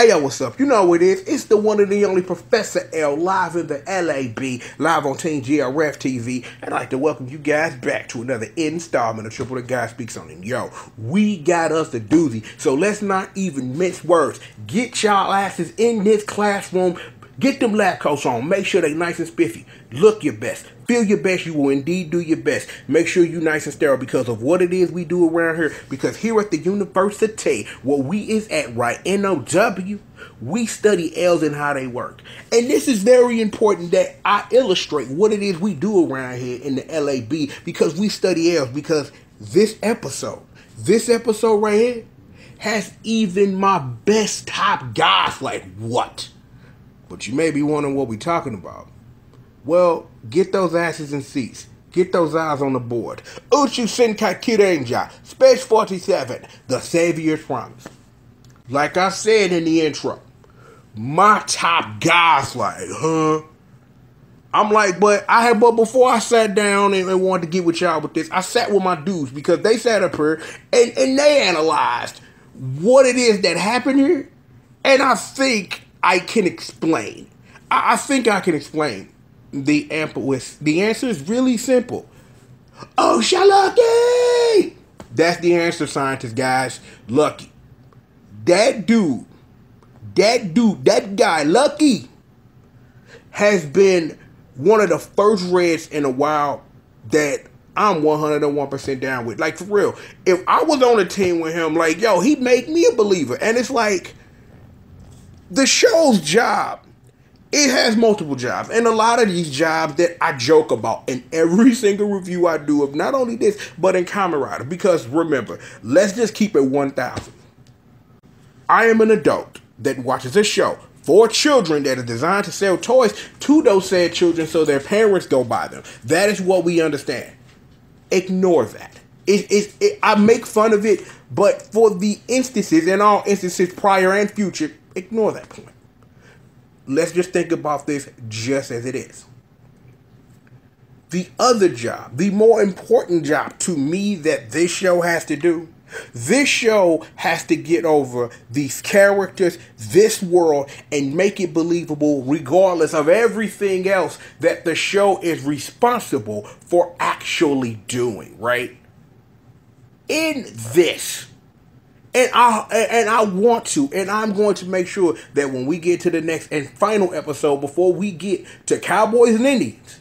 Hey yo, what's up? You know what it is. It's the one and the only Professor L live in the LAB, live on Team GRF TV. And I'd like to welcome you guys back to another installment of Triple the Guy Speaks on it. Yo, we got us a doozy, so let's not even mince words. Get y'all asses in this classroom. Get them lab coats on. Make sure they nice and spiffy. Look your best. Feel your best. You will indeed do your best. Make sure you nice and sterile because of what it is we do around here. Because here at the university, where we is at right, NOW, we study L's and how they work. And this is very important that I illustrate what it is we do around here in the LAB because we study L's. Because this episode right here, has even my best top guys like what? But you may be wondering what we're talking about. Well, get those asses in seats. Get those eyes on the board. Uchu, Sentai, Kyuranger, Space.47, the Savior's Promise. Like I said in the intro, my top guys like, I'm like, but before I sat down and wanted to get with y'all with this, I sat with my dudes because they sat up here and they analyzed what it is that happened here. And I think I can explain. I think I can explain the answer is really simple. Oh, Lucky! That's the answer, scientists, guys. Lucky. That guy, Lucky, has been one of the first Reds in a while that I'm 101% down with. Like, for real. If I was on a team with him, like, yo, he'd make me a believer. And it's like, the show's job, it has multiple jobs. And a lot of these jobs that I joke about in every single review I do of not only this, but in Kamen Rider. Because remember, let's just keep it 1,000. I am an adult that watches a show for children that is designed to sell toys to those said children so their parents go buy them. That is what we understand. Ignore that. I make fun of it, but for the instances, in all instances prior and future, ignore that point. Let's just think about this just as it is. The other job, the more important job to me that this show has to do, this show has to get over these characters, this world, and make it believable regardless of everything else that the show is responsible for actually doing, right? In this, and I'm going to make sure that when we get to the next and final episode, before we get to Cowboys and Indians,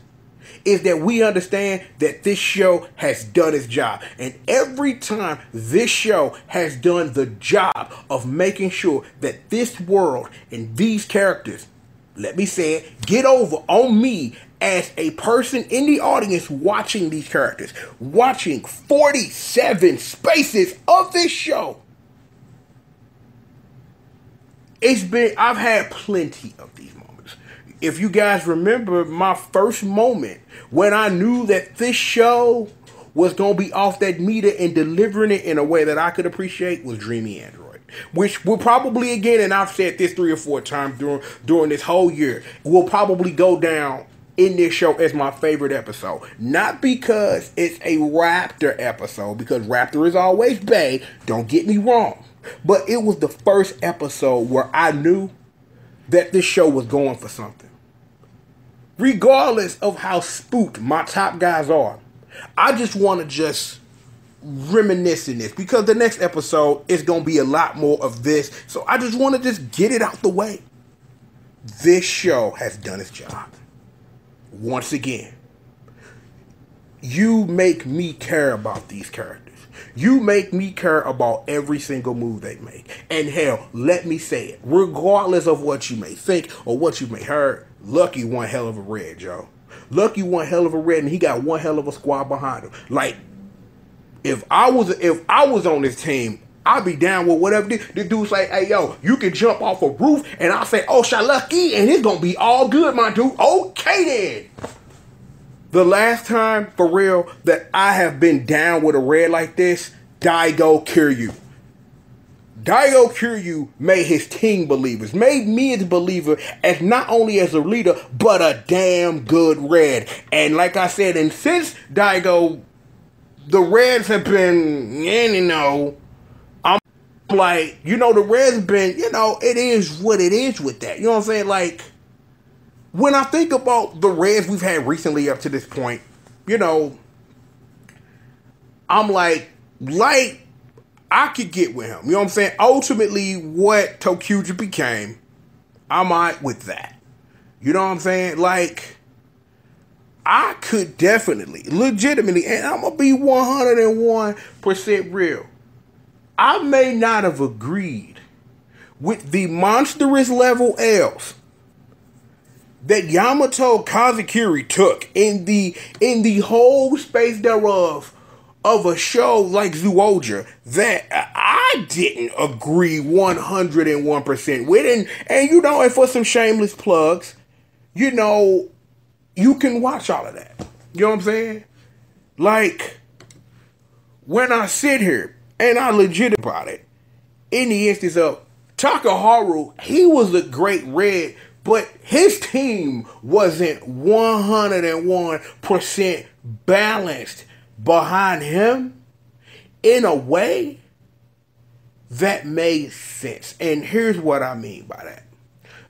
is that we understand that this show has done its job. And every time this show has done the job of making sure that this world and these characters, let me say it, get over on me as a person in the audience watching these characters, watching 47 spaces of this show. I've had plenty of these moments. If you guys remember my first moment when I knew that this show was going to be off that meter and delivering it in a way that I could appreciate was Dreamy Android. Which will probably, again, and I've said this 3 or 4 times during this whole year, will probably go down in this show as my favorite episode. Not because it's a Raptor episode, because Raptor is always bae, don't get me wrong. But it was the first episode where I knew that this show was going for something. Regardless of how spooked my top guys are, I just want to just reminisce in this because the next episode is going to be a lot more of this. So I just want to just get it out the way. This show has done its job. Once again, you make me care about these characters. You make me care about every single move they make. And hell, let me say it, regardless of what you may think or what you may heard, Lucky one hell of a Red, yo. Lucky one hell of a Red, and he got one hell of a squad behind him. Like, if I was on this team, I'd be down with whatever this dude's like, hey, yo, you can jump off a roof, and I'll say, oh, Lucky, and it's going to be all good, my dude. Okay, then. The last time, for real, that I have been down with a Red like this, Daigo Kiryu. Daigo Kiryu made his team believers, made me as a believer, as not only as a leader, but a damn good Red. And like I said, and since Daigo, the Reds have been, Like, you know, the Reds been, you know, it is what it is with that. You know what I'm saying? Like, when I think about the Reds we've had recently up to this point, you know, I'm like, I could get with him. You know what I'm saying? Ultimately, what Tokuja became, I'm alright with that. You know what I'm saying? Like, I could definitely, legitimately, and I'm going to be 101% real. I may not have agreed with the monstrous level L's that Yamato Kazakiri took in the whole space thereof of a show like Zyuohger that I didn't agree 101% with. And you know, and for some shameless plugs, you know, you can watch all of that. You know what I'm saying? Like, when I sit here and I legit about it, in the instance of Takaharu, he was a great Red, but his team wasn't 101% balanced behind him in a way that made sense. And here's what I mean by that.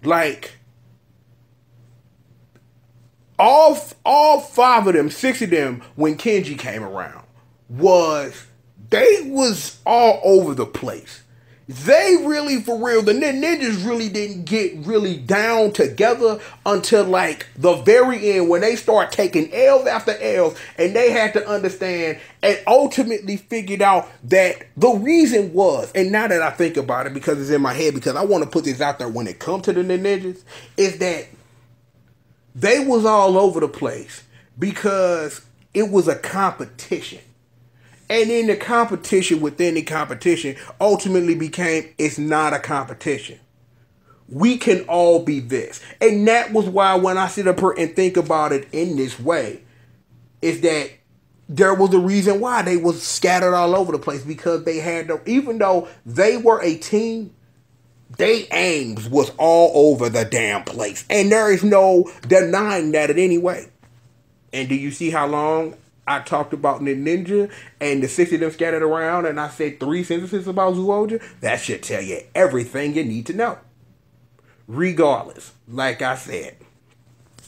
Like, all five of them, six of them, when Kenji came around, they was all over the place. They really, for real, the ninjas really didn't get really down together until like the very end, when they start taking L's after L's, and they had to understand and ultimately figured out that the reason was, and now that I think about it, because it's in my head, because I want to put this out there when it comes to the ninjas, is that they was all over the place because it was a competition. And then the competition within the competition ultimately became, it's not a competition. We can all be this. And that was why when I sit up here and think about it in this way, is that there was a reason why they was scattered all over the place, because they had even though they were a team, they aims was all over the damn place. And there is no denying that in any way. And do you see how long I talked about the ninja and the six of them scattered around, and I said 3 sentences about Zyuohger? That should tell you everything you need to know. Regardless, like I said,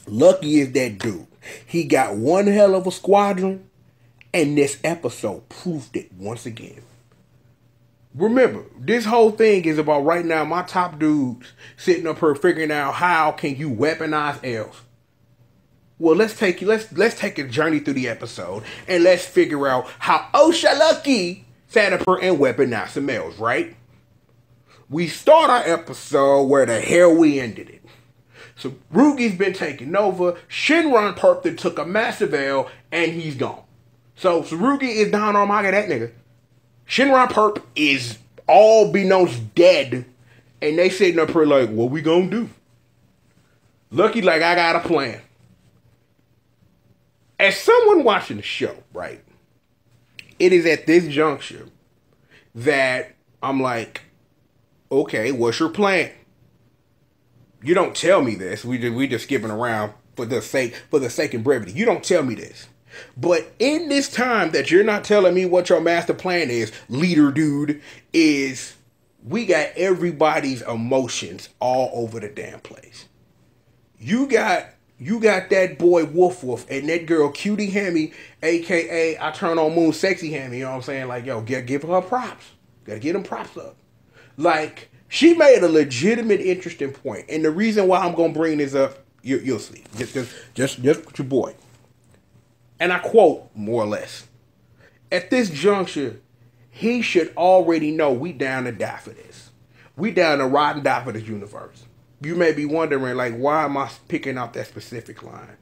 lucky is that dude. He got one hell of a squadron, and this episode proved it once again. Remember, this whole thing is about right now my top dudes sitting up here figuring out how can you weaponize L's. Well, let's take a journey through the episode and let's figure out how Oshalaki sat up here and weaponized some L's, right? We start our episode where the hell we ended it. So Rugi's been taken over. Shinron Perp took a massive L and he's gone. So Rugi is down on my that nigga. Shinron Perp is all beknownst dead. And they sitting up here like, what we gonna do? Lucky like I got a plan. As someone watching the show, right, it is at this juncture that I'm like, okay, what's your plan? You don't tell me this. We just skipping around for the sake of brevity. You don't tell me this. But in this time that you're not telling me what your master plan is, leader dude, is we got everybody's emotions all over the damn place. You got that boy Woof Woof and that girl Cutie Hammy, aka I Turn on Moon Sexy Hammy, you know what I'm saying? Like, yo, give her props. Gotta get them props up. Like, she made a legitimate, interesting point. And the reason why I'm gonna bring this up, you'll see. Just with your boy. And I quote, more or less, at this juncture, he should already know we down to die for this. We down to ride and die for this universe. You may be wondering, like, why am I picking out that specific line?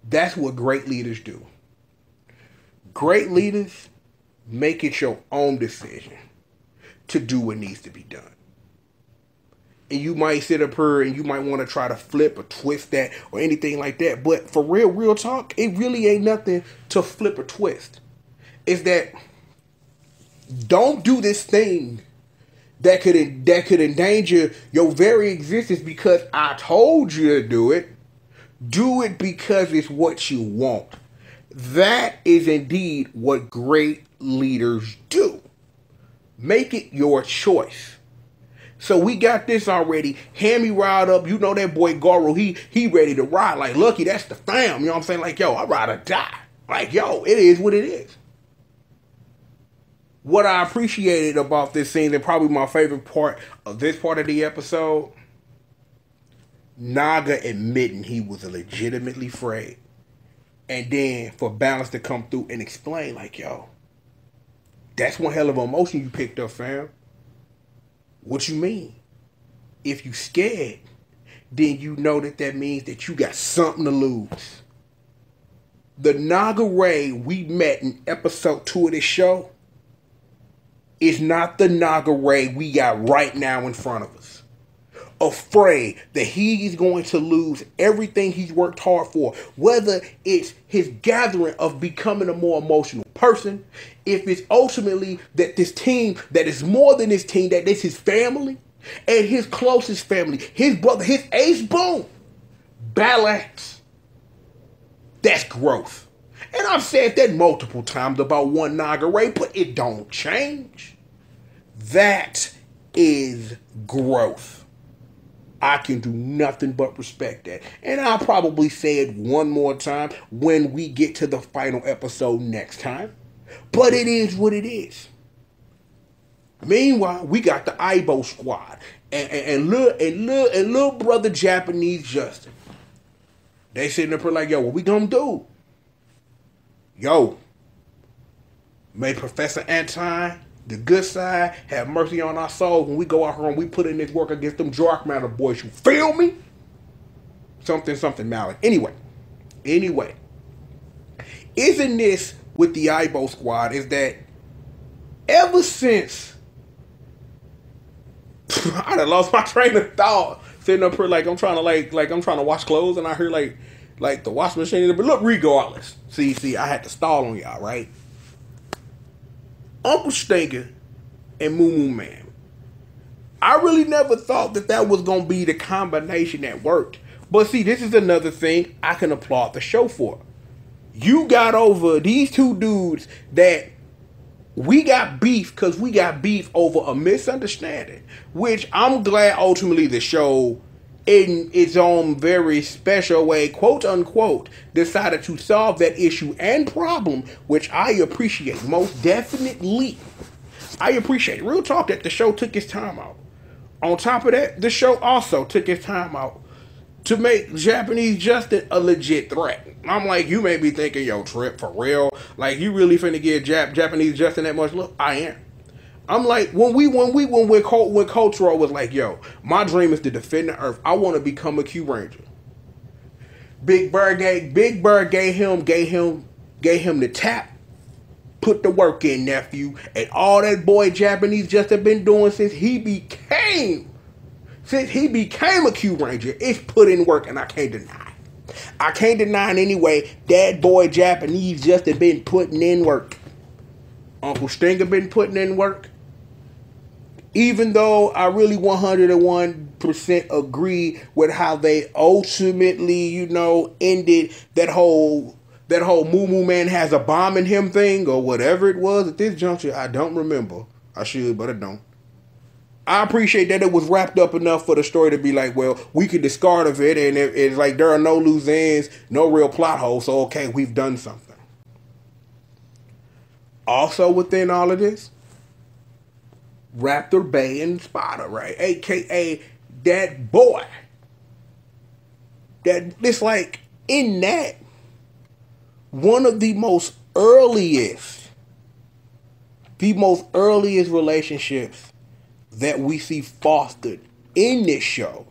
That's what great leaders do. Great leaders make it your own decision to do what needs to be done. And you might sit up here and you might want to try to flip or twist that or anything like that. But for real talk, it really ain't nothing to flip or twist. It's that don't do this thing that could endanger your very existence because I told you to do it. Do it because it's what you want. That is indeed what great leaders do. Make it your choice. So we got this already. Hand me ride up. You know that boy Goro, he ready to ride. Like, Lucky, that's the fam. You know what I'm saying? Like, yo, I ride or die. Like, yo, it is what it is. What I appreciated about this scene, and probably my favorite part of this part of the episode, Naga admitting he was legitimately afraid. And then for Balance to come through and explain, like, yo, that's one hell of an emotion you picked up, fam. What you mean? If you scared, then you know that means that you got something to lose. The Naga Ray we met in episode 2 of this show is not the Naga Ray we got right now in front of us. Afraid that he's going to lose everything he's worked hard for, whether it's his gathering of becoming a more emotional person, if it's ultimately that this team that is more than his team, that it's his family and his closest family, his brother, his ace boom, balance. That's growth. And I've said that multiple times about one Naga Ray, but it don't change. That is growth. I can do nothing but respect that. And I'll probably say it one more time when we get to the final episode next time. But it is what it is. Meanwhile, we got the Aibo squad and little brother Japanese Justin. They sitting up here like, yo, what we gonna do? Yo, may Professor Anton, the good side, have mercy on our souls when we go out here and we put in this work against them dark matter boys. You feel me? Something Mallet. Anyway, isn't this with the Aibo squad is that ever since I done lost my train of thought sitting up here like I'm trying to wash clothes and I hear like the washing machine, but look, regardless. See, I had to stall on y'all, right? Uncle Stinker and Moo Moo Man. I really never thought that was going to be the combination that worked. But see, this is another thing I can applaud the show for. You got over these two dudes that we got beef because we got beef over a misunderstanding, which I'm glad ultimately the show, in its own very special way, quote unquote, decided to solve that issue and problem, which I appreciate most definitely. I appreciate it. Real talk that the show took its time out. On top of that, the show also took its time out to make Japanese Justin a legit threat. I'm like, you may be thinking, yo, Trip, for real? Like, you really finna give Japanese Justin that much look? I am. I'm like, when Cultural was like, yo, my dream is to defend the earth. I want to become a Kyuranger. Big Bird gave him the tap. Put the work in, nephew. And all that boy Japanese Justin been doing since he became a Kyuranger, it's put in work, and I can't deny. I can't deny it anyway. That boy Japanese Justin been putting in work. Uncle Stinger been putting in work. Even though I really 101% agree with how they ultimately, ended that whole Moo Moo Man has a bomb in him thing or whatever it was at this juncture, I don't remember. I should, but I don't. I appreciate that it was wrapped up enough for the story to be like, well, we could discard of it, and it's like there are no loose ends, no real plot holes, so okay, we've done something. Also within all of this, Raptor, Bay, and Spotter, right? AKA that boy. That it's like in that one of the most earliest relationships that we see fostered in this show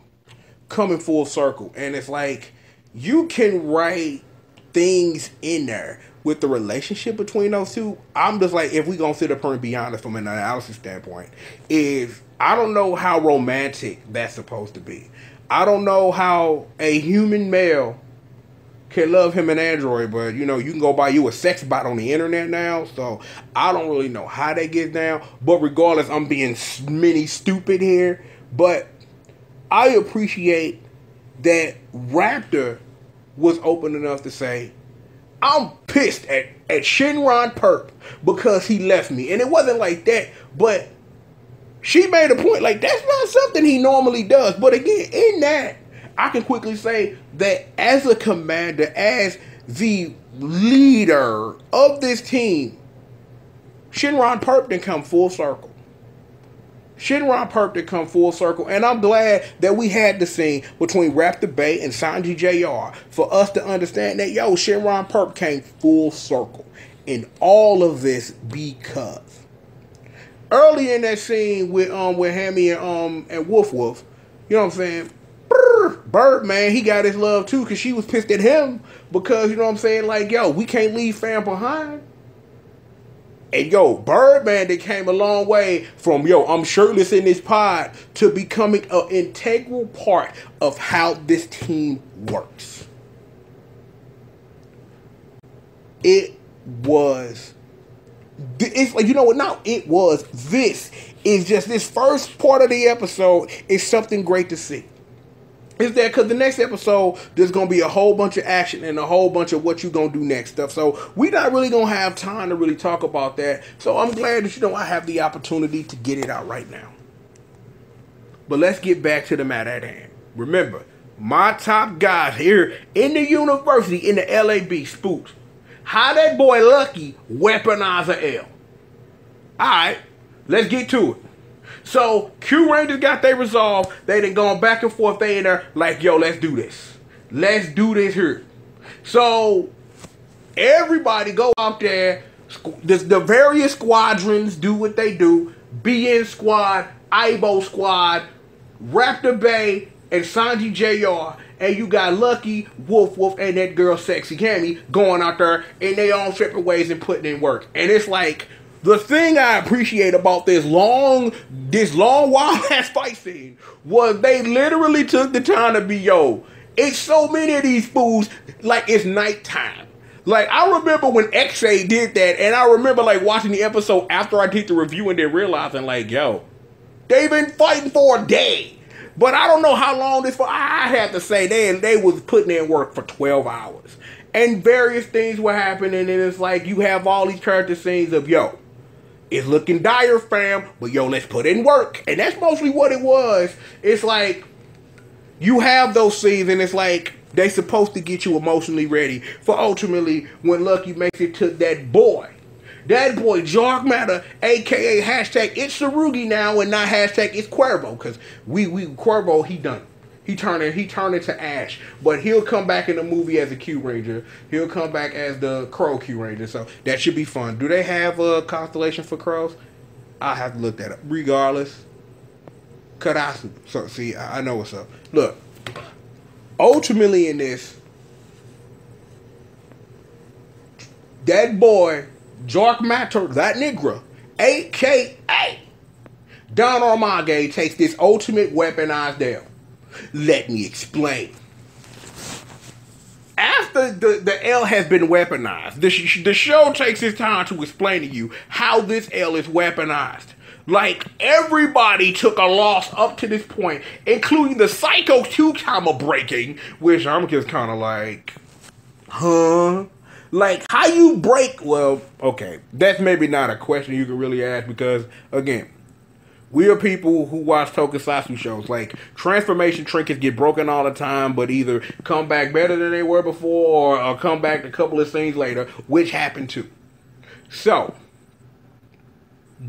coming full circle. And it's like you can write things in there with the relationship between those two. I'm just like, if we gonna sit up here and be honest from an analysis standpoint, is I don't know how romantic that's supposed to be. I don't know how a human male can love him an android, but you can go buy you a sex bot on the internet now, so I don't really know how that gets down. But regardless, I'm being mini stupid here, but I appreciate that Raptor was open enough to say, I'm pissed at Shinron Perp because he left me. And it wasn't like that, but She made a point, like, that's not something he normally does. But again, in that, I can quickly say that as a commander, as the leader of this team, Shinron Perp didn't come full circle. Shinron Perp did come full circle, and I'm glad that we had the scene between Raptor Bay and Sanji JR for us to understand that, yo, Shinron Perp came full circle in all of this because early in that scene with Hammy and Wolf Wolf, you know what I'm saying? Birdman, he got his love too because she was pissed at him because, you know what I'm saying, like, yo, we can't leave fam behind. And yo, Birdman, that came a long way from, yo, I'm shirtless in this pod to becoming an integral part of how this team works. It's like, you know what, now this is just, this first part of the episode is something great to see. Is that because the next episode, there's going to be a whole bunch of action and a whole bunch of what you're going to do next stuff. So we're not really going to have time to really talk about that. So I'm glad that, you know, I have the opportunity to get it out right now. But let's get back to the matter at hand. Remember, my top guys here in the university, in the LAB, Spooks. How that boy Lucky weaponize a L. Alright, let's get to it. So, Kyurangers got their resolve. They done gone back and forth. They in there like, yo, let's do this. Let's do this here. So, everybody go out there. The various squadrons do what they do. BN Squad, Aibo Squad, Raptor Bay, and Sanji JR. And you got Lucky, Wolf Wolf, and that girl Sexy Cammy going out there in their own separate ways and putting in work. And it's like, the thing I appreciate about this long wild ass fight scene was they literally took the time to be, yo, it's so many of these fools, like it's nighttime. Like, I remember when X-Ray did that, and I remember like watching the episode after I did the review and then realizing like, yo, they've been fighting for a day. But I don't know how long this for. I had to say they was putting in work for 12 hours. And various things were happening, and it's like you have all these character scenes of, yo, it's looking dire, fam, but yo, let's put in work. And that's mostly what it was. It's like, you have those scenes, and it's like, they supposed to get you emotionally ready for ultimately when Lucky makes it to that boy. That boy, Jark Matter, a.k.a. hashtag it's Tsurugi now, and not hashtag it's Cuervo, because Cuervo, he done. He turned into Ash, but he'll come back in the movie as a Kyuranger. He'll come back as the Crow Kyuranger, so that should be fun. Do they have a constellation for crows? I'll have to look that up. Regardless, Karasu. So see, I know what's up. Look, ultimately in this, that boy, Jark Matter, that nigga, a.k.a. Don Armage, takes this ultimate weaponized L. Let me explain. After the L has been weaponized, the show takes its time to explain to you how this L is weaponized. Like, everybody took a loss up to this point, including the Psycho 2-timer breaking, which I'm just kind of like, huh? Like, how you break? Well, okay, that's maybe not a question you can really ask because, again, we are people who watch tokusatsu shows. Like, transformation trinkets get broken all the time, but either come back better than they were before or come back a couple of scenes later, which happened too. So,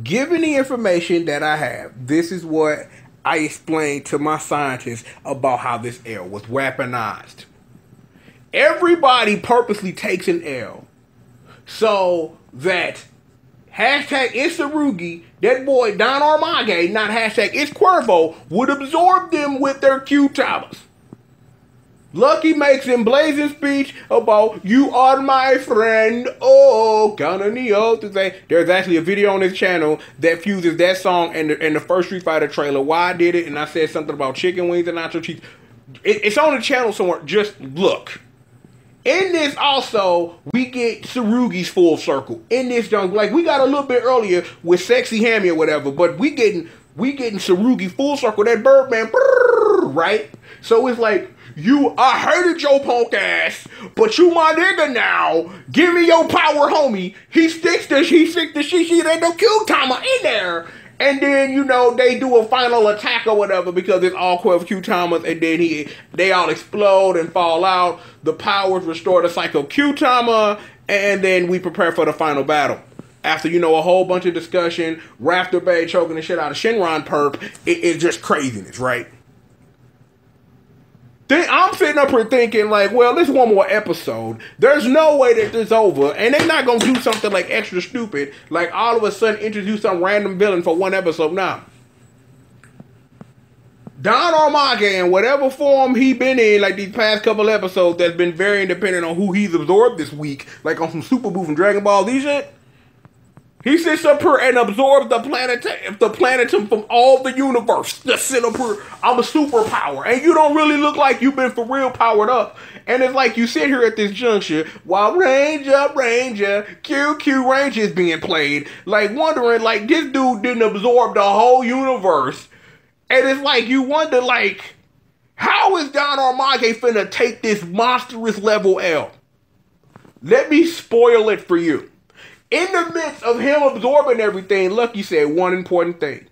given the information that I have, this is what I explained to my scientists about how this L was weaponized. Everybody purposely takes an L so that hashtag it's Tsurugi, that boy Don Armage, not hashtag it's Cuervo, would absorb them with their Q-towers. Lucky makes him blazing speech about, you are my friend, oh, Gananio, to say, there's actually a video on his channel that fuses that song and the first Street Fighter trailer, why I did it, and I said something about chicken wings and nacho cheese. It's on the channel somewhere, just look. In this also, we get Tsurugi's full circle. In this junk, like we got a little bit earlier with Sexy Hammy or whatever, but we getting Tsurugi full circle, that Birdman, right? So it's like, I hated your punk ass, but you my nigga now. Give me your power, homie. He sticks the she ain't no Q timer in there. And then, you know, they do a final attack or whatever because it's all 12 Q-timers, and then they all explode and fall out. The powers restore the Psycho Q-timer, and then we prepare for the final battle. After, you know, a whole bunch of discussion, Raptor Bay choking the shit out of Shinron Perp, it's just craziness, right? Then I'm sitting up here thinking, like, well, this one more episode. There's no way that this is over, and they're not going to do something, like, extra stupid, like all of a sudden introduce some random villain for one episode. Now, Don Armage, in whatever form he been in, like these past couple episodes, that's been very independent on who he's absorbed this week, like on some Super Boo from Dragon Ball Z shit. He sits up here and absorbs the planetum from all the universe. Just sit up here, I'm a superpower. And you don't really look like you've been for real powered up. And it's like you sit here at this juncture while Kyuranger is being played. Like wondering, like this dude didn't absorb the whole universe. And it's like you wonder, like, how is Don Armage finna take this monstrous level L? Let me spoil it for you. In the midst of him absorbing everything, Lucky said one important thing.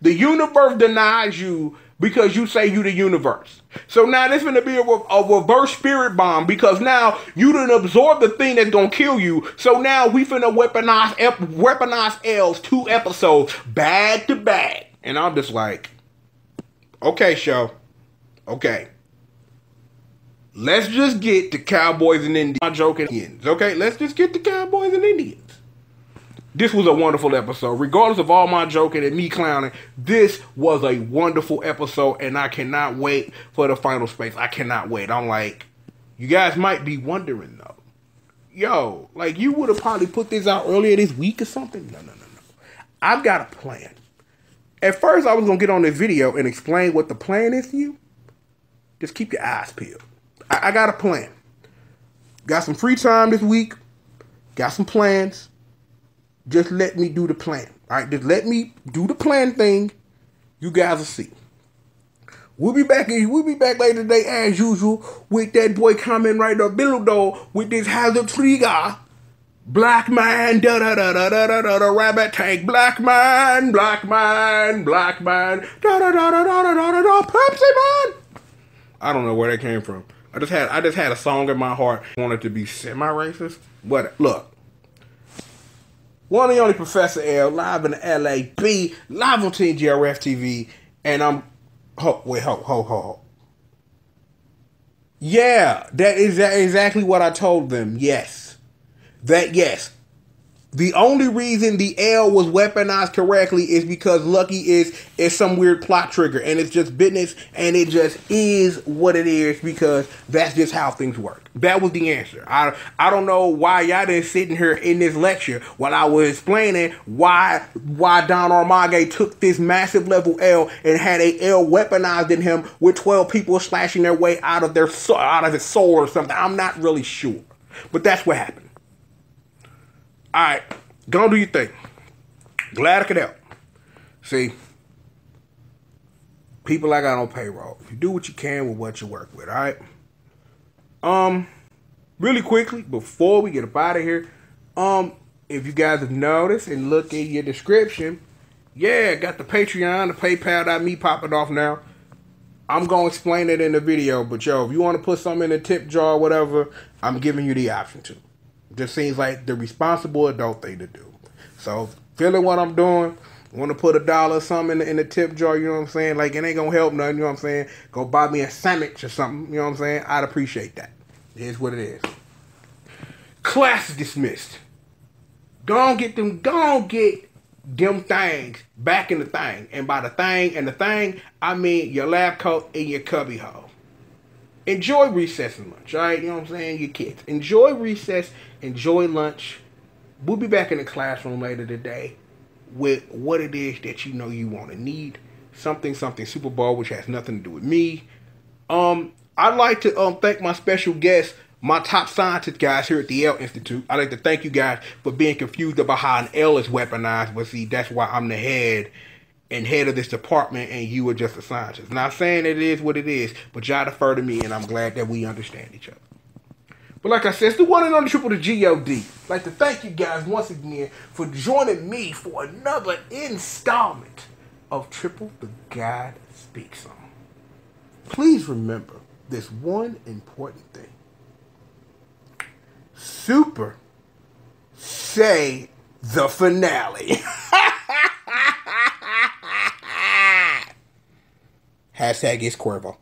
The universe denies you because you say you the universe. So now there's going to be a reverse spirit bomb because now you done absorb the thing that's going to kill you. So now we finna weaponize L's 2 episodes back to back. And I'm just like, okay, show. Okay. Let's just get the Cowboys and Indians. I'm joking. Okay, let's just get the Cowboys and Indians. This was a wonderful episode. Regardless of all my joking and me clowning, this was a wonderful episode, and I cannot wait for the final space. I cannot wait. I'm like, you guys might be wondering, though. Yo, like, you would have probably put this out earlier this week or something? No. I've got a plan. At first, I was going to get on this video and explain what the plan is to you. Just keep your eyes peeled. I got a plan. Got some free time this week. Got some plans. Just let me do the plan. All right, just let me do the plan thing. You guys will see. We'll be back later today as usual with that boy coming right up below with this hazard trigger. Black man, da da da da da da da rabbit tank. Black man, da da da da da Pepsi man. I don't know where that came from. I just had a song in my heart. I wanted to be semi-racist. But look. One and only Professor L, live in the LAB, live on Team GRF TV, and I'm... Ho. Yeah, that is exactly what I told them, yes. Yes. The only reason the L was weaponized correctly is because Lucky is some weird plot trigger, and it's just business, and it just is what it is because that's just how things work. That was the answer. I don't know why y'all didn't sit in here in this lecture while I was explaining why Don Armage took this massive level L and had a L weaponized in him with 12 people slashing their way out of his soul or something. I'm not really sure, but that's what happened. All right, go do your thing. Glad I could help. See, people I got on payroll. You do what you can with what you work with, all right? Really quickly, before we get up out of here, if you guys have noticed and look in your description, yeah, got the Patreon, the PayPal.me popping off now. I'm going to explain it in the video, but yo, if you want to put something in the tip jar or whatever, I'm giving you the option to. Just seems like the responsible adult thing to do. So, feeling what I'm doing, want to put $1 or something in the tip jar, you know what I'm saying? Like, it ain't going to help nothing, you know what I'm saying? Go buy me a sandwich or something, you know what I'm saying? I'd appreciate that. It is what it is. Class is dismissed. Go on get them things back in the thing. And by the thing, I mean your lab coat and your cubby hole. Enjoy recess and lunch, all right? You know what I'm saying? Your kids. Enjoy recess. Enjoy lunch. We'll be back in the classroom later today with what it is that you know you want to need. Something Super Bowl, which has nothing to do with me. I'd like to thank my special guests, my top scientist guys here at the L Institute. I'd like to thank you guys for being confused about how an L is weaponized. But see, that's why I'm the head of this department, and you are just a scientist. Not saying it is what it is, but y'all defer to me, and I'm glad that we understand each other. But like I said, it's the one and only Triple the G.O.D. I'd like to thank you guys once again for joining me for another installment of Triple the God Speaks On. Please remember this one important thing. Super say the finale. Hashtag is Cuervo.